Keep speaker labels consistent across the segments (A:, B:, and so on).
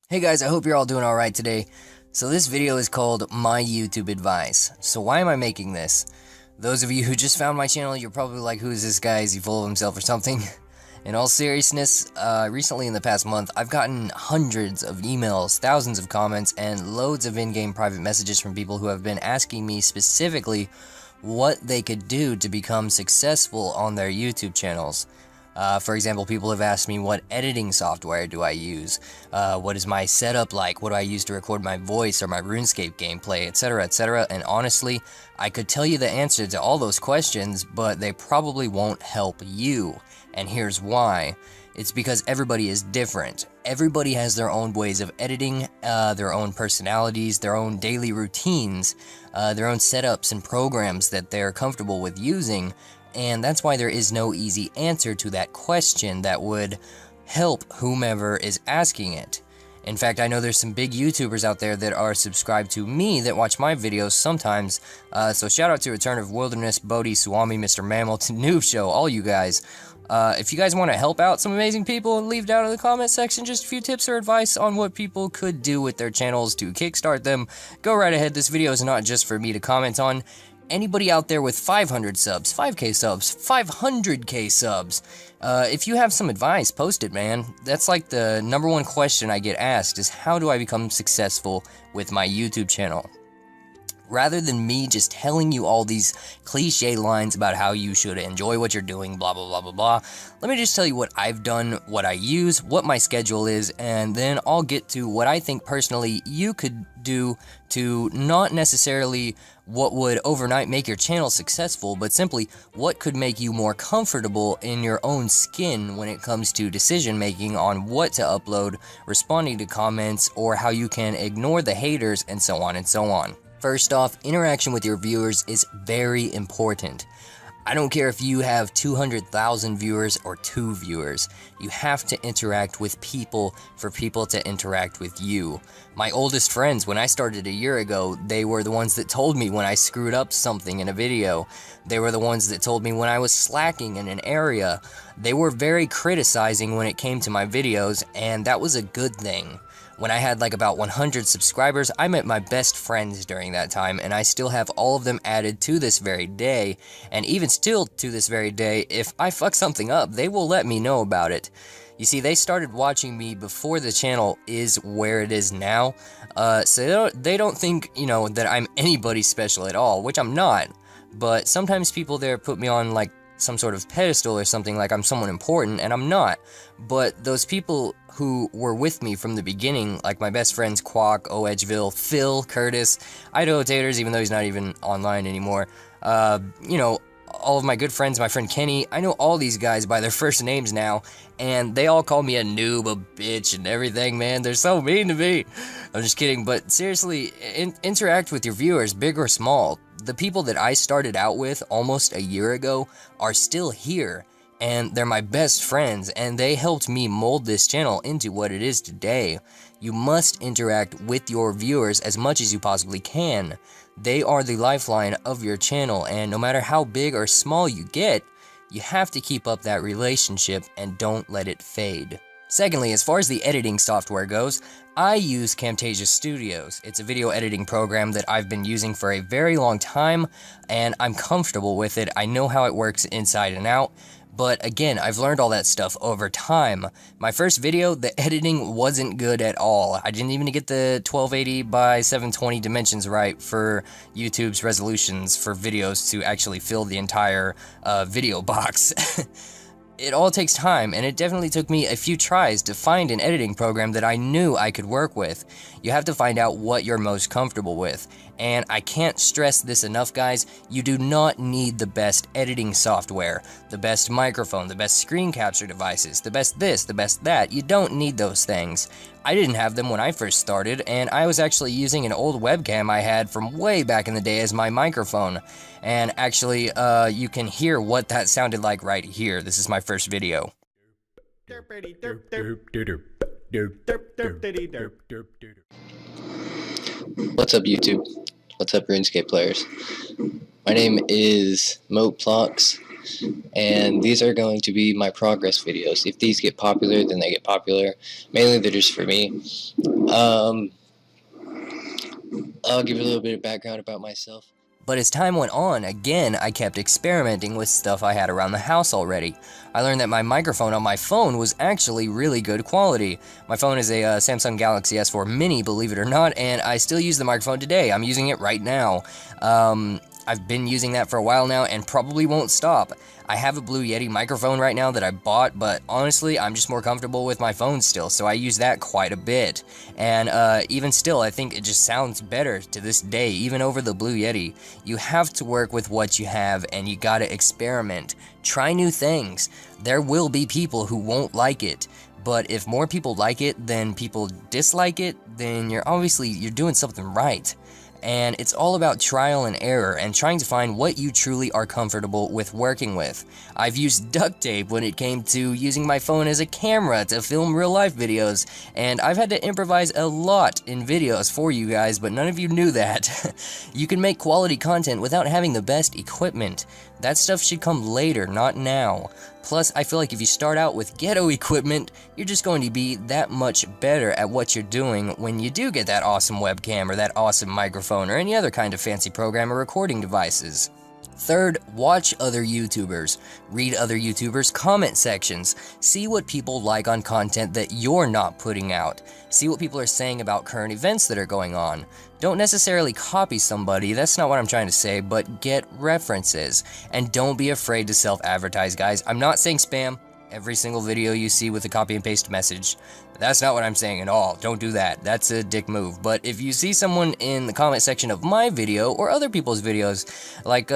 A: Hey guys, I hope you're all doing alright today. So this video is called My YouTube Advice. So why am I making this? Those of you who just found my channel, you're probably like, who is this guy? Is he full of himself or something? In all seriousness, recently in the past month, I've gotten hundreds of emails, thousands of comments, and loads of in-game private messages from people who have been asking me specifically what they could do to become successful on their YouTube channels. For example, people have asked me what editing software do I use, what is my setup like, what do I use to record my voice or my RuneScape gameplay, etc, etc, and honestly, I could tell you the answer to all those questions, but they probably won't help you, and here's why. It's because everybody is different. Everybody has their own ways of editing, their own personalities, their own daily routines, their own setups and programs that they're comfortable with using, and that's why there is no easy answer to that question that would help whomever is asking it. In fact, I know there's some big YouTubers out there that are subscribed to me that watch my videos sometimes, so shout out to Return of Wilderness, Bodhi, Swami, Mr. Mammal, to Noob Show, all you guys. If you guys want to help out some amazing people, leave down in the comment section just a few tips or advice on what people could do with their channels to kickstart them. Go right ahead, this video is not just for me to comment on. Anybody out there with 500 subs, 5k subs, 500k subs, if you have some advice, post it, man. That's like the #1 question I get asked is, how do I become successful with my YouTube channel? Rather than me just telling you all these cliche lines about how you should enjoy what you're doing, blah, blah, blah, blah, blah, let me just tell you what I've done, what I use, what my schedule is, and then I'll get to what I think personally you could do to not necessarily what would overnight make your channel successful, but simply what could make you more comfortable in your own skin when it comes to decision making on what to upload, responding to comments, or how you can ignore the haters, and so on and so on. First off, interaction with your viewers is very important. I don't care if you have 200,000 viewers or 2 viewers. You have to interact with people for people to interact with you. My oldest friends, when I started a year ago, they were the ones that told me when I screwed up something in a video. They were the ones that told me when I was slacking in an area. They were very criticizing when it came to my videos, and that was a good thing. When I had like about 100 subscribers, I met my best friends during that time, and I still have all of them added to this very day, and even still to this very day, if I fuck something up, they will let me know about it. You see, they started watching me before the channel is where it is now, so they don't think, that I'm anybody special at all, which I'm not, but sometimes people there put me on like some sort of pedestal or something, like I'm someone important, and I'm not. But those people who were with me from the beginning, like my best friends Quack, O-Edgeville, Phil, Curtis, Idaho Taters, even though he's not even online anymore, all of my good friends, my friend Kenny, I know all these guys by their first names now, and they all call me a noob, a bitch, and everything, man. They're so mean to me. I'm just kidding, but seriously, interact with your viewers, big or small. The people that I started out with almost a year ago are still here, and they're my best friends, and they helped me mold this channel into what it is today. You must interact with your viewers as much as you possibly can. They are the lifeline of your channel, and no matter how big or small you get, you have to keep up that relationship and don't let it fade. Secondly, as far as the editing software goes, I use Camtasia Studios. It's a video editing program that I've been using for a very long time, and I'm comfortable with it. I know how it works inside and out. But again, I've learned all that stuff over time. My first video, the editing wasn't good at all. I didn't even get the 1280 by 720 dimensions right for YouTube's resolutions for videos to actually fill the entire video box. It all takes time, and it definitely took me a few tries to find an editing program that I knew I could work with. You have to find out what you're most comfortable with. And I can't stress this enough, guys, you do not need the best editing software, the best microphone, the best screen capture devices, the best this, the best that. You don't need those things. I didn't have them when I first started, and I was actually using an old webcam I had from way back in the day as my microphone. And actually, you can hear what that sounded like right here. This is my first video. What's up, YouTube? What's up, RuneScape players? My name is Moplox,
B: and these are going to be my progress videos. If these get popular, then they get popular. Mainly they're just for me. I'll give you a little bit of background about myself.
A: But as time went on, again, I kept experimenting with stuff I had around the house already. I learned that my microphone on my phone was actually really good quality. My phone is a Samsung Galaxy S4 Mini, believe it or not, and I still use the microphone today. I'm using it right now. I've been using that for a while now and probably won't stop. I have a Blue Yeti microphone right now that I bought, but honestly, I'm just more comfortable with my phone still, so I use that quite a bit. And even still, I think it just sounds better to this day, even over the Blue Yeti. You have to work with what you have, and you gotta experiment. Try new things. There will be people who won't like it, but if more people like it than people dislike it, then you're doing something right. And it's all about trial and error and trying to find what you truly are comfortable with working with. I've used duct tape when it came to using my phone as a camera to film real life videos, and I've had to improvise a lot in videos for you guys, but none of you knew that. You can make quality content without having the best equipment. That stuff should come later, not now. Plus, I feel like if you start out with ghetto equipment, you're just going to be that much better at what you're doing when you do get that awesome webcam or that awesome microphone or any other kind of fancy program or recording devices. Third, watch other YouTubers. Read other YouTubers' comment sections. See what people like on content that you're not putting out. See what people are saying about current events that are going on. Don't necessarily copy somebody, that's not what I'm trying to say, but get references. And don't be afraid to self-advertise, guys. I'm not saying spam every single video you see with a copy and paste message. That's not what I'm saying at all. Don't do that. That's a dick move. But if you see someone in the comment section of my video or other people's videos, like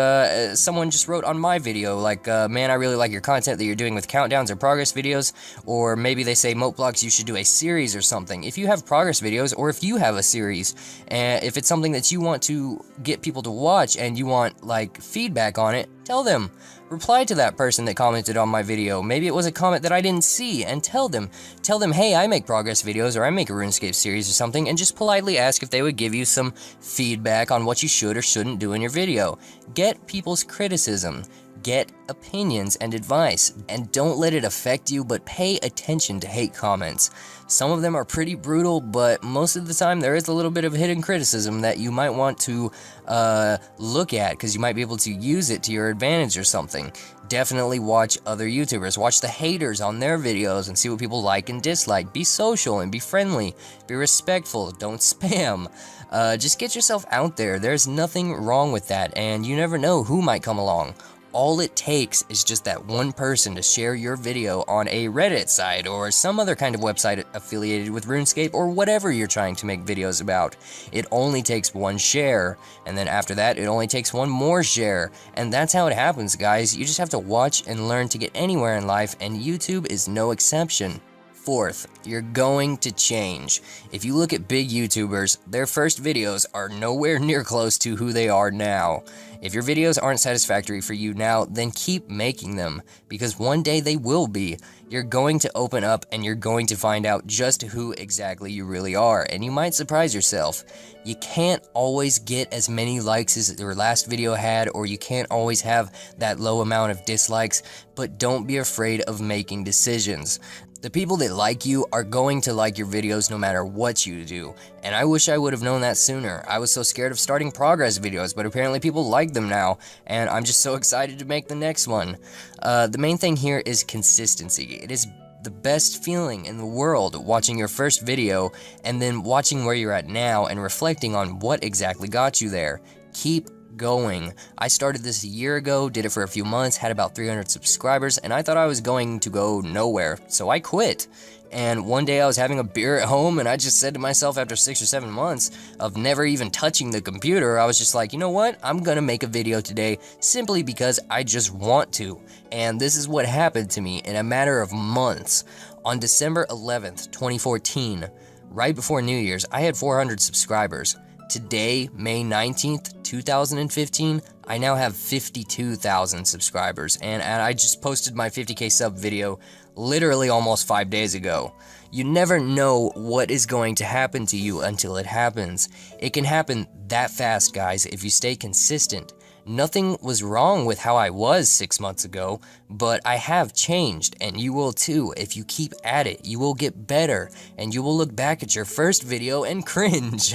A: someone just wrote on my video, like, man, I really like your content that you're doing with countdowns or progress videos, or maybe they say, Moteblogs, you should do a series or something. If you have progress videos, or if you have a series, and if it's something that you want to get people to watch and you want, like, feedback on it, tell them. Reply to that person that commented on my video. Maybe it was a comment that I didn't see, and tell them, hey, I make progress videos, or I make a RuneScape series or something, and just politely ask if they would give you some feedback on what you should or shouldn't do in your video. Get people's criticism. Get opinions and advice, and don't let it affect you, but pay attention to hate comments. Some of them are pretty brutal, but most of the time there is a little bit of hidden criticism that you might want to look at, because you might be able to use it to your advantage or something. Definitely watch other YouTubers. Watch the haters on their videos and see what people like and dislike. Be social and be friendly. Be respectful. Don't spam. Just get yourself out there. There's nothing wrong with that, and you never know who might come along. All it takes is just that one person to share your video on a Reddit site or some other kind of website affiliated with RuneScape or whatever you're trying to make videos about. It only takes one share, and then after that, it only takes one more share. And that's how it happens, guys. You just have to watch and learn to get anywhere in life, and YouTube is no exception. Fourth, you're going to change. If you look at big YouTubers, their first videos are nowhere near close to who they are now. If your videos aren't satisfactory for you now, then keep making them, because one day they will be. You're going to open up and you're going to find out just who exactly you really are, and you might surprise yourself. You can't always get as many likes as your last video had, or you can't always have that low amount of dislikes, but don't be afraid of making decisions. The people that like you are going to like your videos no matter what you do, and I wish I would have known that sooner. I was so scared of starting progress videos, but apparently people like them now, and I'm just so excited to make the next one. The main thing here is consistency. It is the best feeling in the world watching your first video and then watching where you're at now and reflecting on what exactly got you there. Keep going. I started this a year ago, did it for a few months, had about 300 subscribers, and I thought I was going to go nowhere, so I quit. And one day I was having a beer at home, and I just said to myself after 6 or 7 months of never even touching the computer, I was just like, you know what, I'm gonna make a video today simply because I just want to. And this is what happened to me in a matter of months. On December 11th, 2014, right before New Year's, I had 400 subscribers. Today, May 19th, 2015, I now have 52,000 subscribers, and I just posted my 50k sub video literally almost 5 days ago. You never know what is going to happen to you until it happens. It can happen that fast, guys, if you stay consistent. Nothing was wrong with how I was 6 months ago, but I have changed, and you will too. If you keep at it, you will get better, and you will look back at your first video and cringe.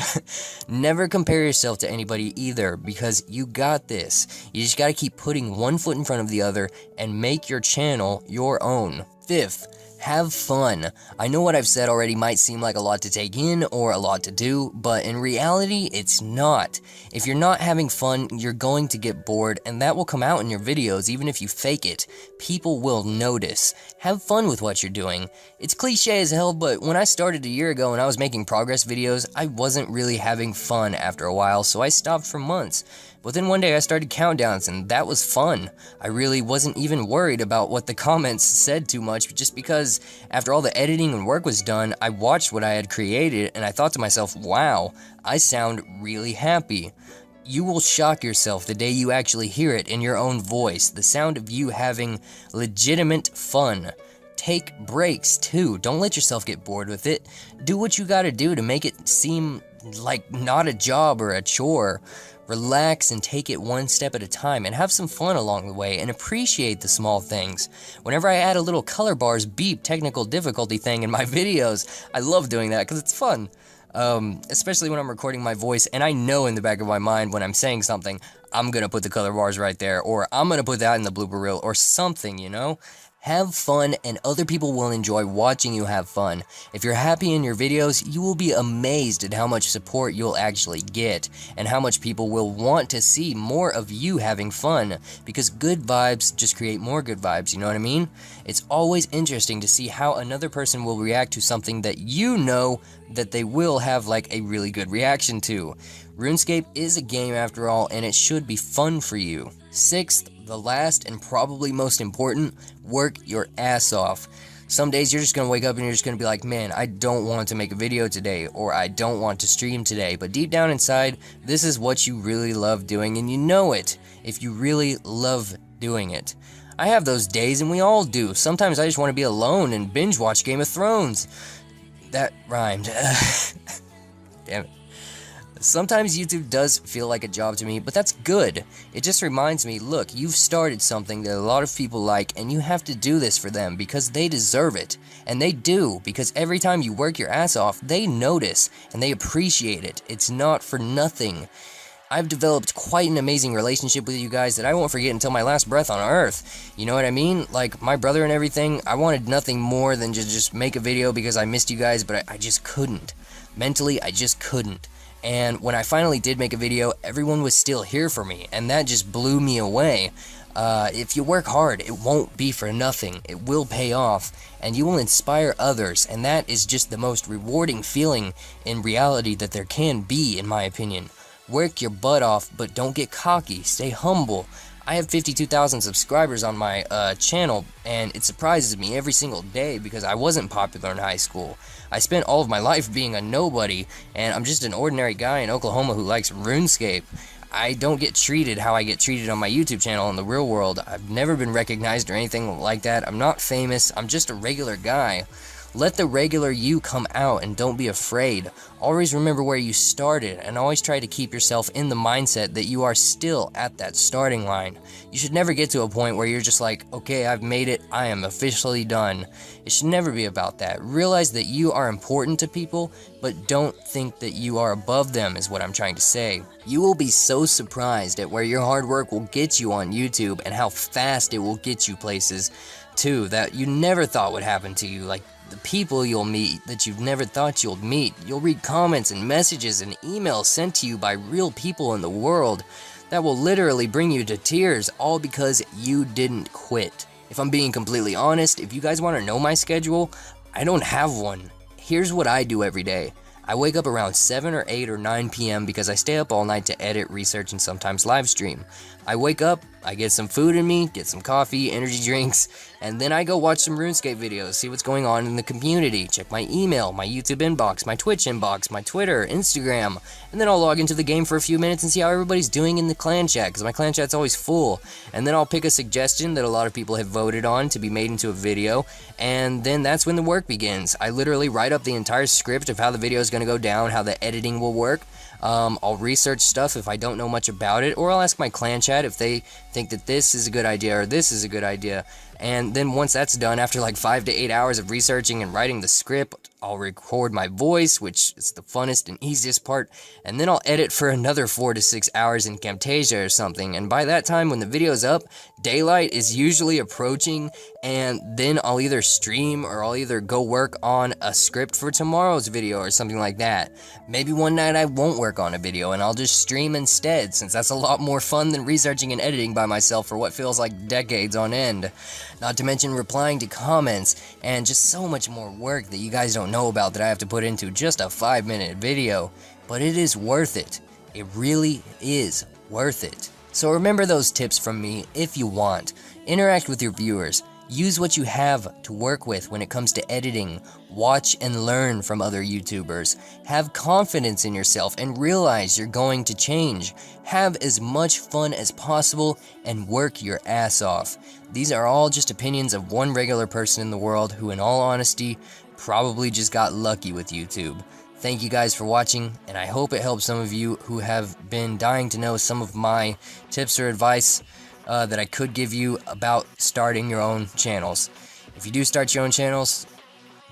A: Never compare yourself to anybody either, because you got this. You just gotta keep putting one foot in front of the other and make your channel your own. Fifth, have fun. I know what I've said already might seem like a lot to take in or a lot to do, but in reality, it's not. If you're not having fun, you're going to get bored, and that will come out in your videos even if you fake it. People will notice. Have fun with what you're doing. It's cliche as hell, but when I started a year ago and I was making progress videos, I wasn't really having fun after a while, so I stopped for months. But then one day I started countdowns, and that was fun. I really wasn't even worried about what the comments said too much, just because after all the editing and work was done, I watched what I had created, and I thought to myself, wow, I sound really happy. You will shock yourself the day you actually hear it in your own voice, the sound of you having legitimate fun. Take breaks too. Don't let yourself get bored with it. Do what you gotta do to make it seem like not a job or a chore. Relax and take it one step at a time and have some fun along the way and appreciate the small things. Whenever I add a little color bars beep technical difficulty thing in my videos, I love doing that because it's fun. Especially when I'm recording my voice and I know in the back of my mind when I'm saying something, I'm gonna put the color bars right there, or I'm gonna put that in the blooper reel or something, you know? Have fun, and other people will enjoy watching you have fun. If you're happy in your videos, you will be amazed at how much support you'll actually get, and how much people will want to see more of you having fun, because good vibes just create more good vibes, you know what I mean? It's always interesting to see how another person will react to something that you know that they will have like a really good reaction to. RuneScape is a game after all, and it should be fun for you. Sixth, the last and probably most important, work your ass off. Some days you're just gonna wake up and you're just gonna be like, man, I don't want to make a video today, or I don't want to stream today, but deep down inside, this is what you really love doing, and you know it, if you really love doing it. I have those days, and we all do. Sometimes I just want to be alone and binge watch Game of Thrones. That rhymed. Damn it. Sometimes YouTube does feel like a job to me, but that's good. It just reminds me, look, you've started something that a lot of people like, and you have to do this for them because they deserve it. And they do, because every time you work your ass off, they notice, and they appreciate it. It's not for nothing. I've developed quite an amazing relationship with you guys that I won't forget until my last breath on Earth. You know what I mean? Like, my brother and everything, I wanted nothing more than to just make a video because I missed you guys, but I just couldn't. Mentally, I just couldn't. And when I finally did make a video, everyone was still here for me, and that just blew me away. If you work hard, it won't be for nothing. It will pay off, and you will inspire others, and that is just the most rewarding feeling in reality that there can be, in my opinion. Work your butt off, but don't get cocky. Stay humble. I have 52,000 subscribers on my channel, and it surprises me every single day because I wasn't popular in high school. I spent all of my life being a nobody, and I'm just an ordinary guy in Oklahoma who likes RuneScape. I don't get treated how I get treated on my YouTube channel in the real world. I've never been recognized or anything like that. I'm not famous. I'm just a regular guy. Let the regular you come out and don't be afraid. Always remember where you started, and always try to keep yourself in the mindset that you are still at that starting line. You should never get to a point where you're just like, okay, I've made it, I am officially done. It should never be about that. Realize that you are important to people, but don't think that you are above them is what I'm trying to say. You will be so surprised at where your hard work will get you on YouTube and how fast it will get you places too that you never thought would happen to you, like the people you'll meet that you've never thought you'll meet. You'll read comments and messages and emails sent to you by real people in the world that will literally bring you to tears, all because you didn't quit. If I'm being completely honest, if you guys want to know my schedule, I don't have one. Here's what I do every day. I wake up around 7 or 8 or 9 p.m. because I stay up all night to edit, research, and sometimes live stream. I wake up, I get some food in me, get some coffee, energy drinks, and then I go watch some RuneScape videos, see what's going on in the community, check my email, my YouTube inbox, my Twitch inbox, my Twitter, Instagram, and then I'll log into the game for a few minutes and see how everybody's doing in the clan chat, because my clan chat's always full. And then I'll pick a suggestion that a lot of people have voted on to be made into a video, and then that's when the work begins. I literally write up the entire script of how the video is going to go down, how the editing will work. I'll research stuff if I don't know much about it, or I'll ask my clan chat if they think that this is a good idea or this is a good idea. And then once that's done, after like 5 to 8 hours of researching and writing the script, I'll record my voice, which is the funnest and easiest part, and then I'll edit for another 4 to 6 hours in Camtasia or something. And by that time, when the video's up, daylight is usually approaching, and then I'll either stream or I'll either go work on a script for tomorrow's video or something like that. Maybe one night I won't work on a video and I'll just stream instead, since that's a lot more fun than researching and editing by myself for what feels like decades on end. Not to mention replying to comments and just so much more work that you guys don't know about that I have to put into just a 5-minute video. But it is worth it. It really is worth it. So remember those tips from me if you want. Interact with your viewers. Use what you have to work with when it comes to editing. Watch and learn from other YouTubers. Have confidence in yourself and realize you're going to change. Have as much fun as possible and work your ass off. These are all just opinions of one regular person in the world who, in all honesty, probably just got lucky with YouTube. Thank you guys for watching, and I hope it helps some of you who have been dying to know some of my tips or advice that I could give you about starting your own channels. If you do start your own channels,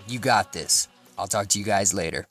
A: you got this. I'll talk to you guys later.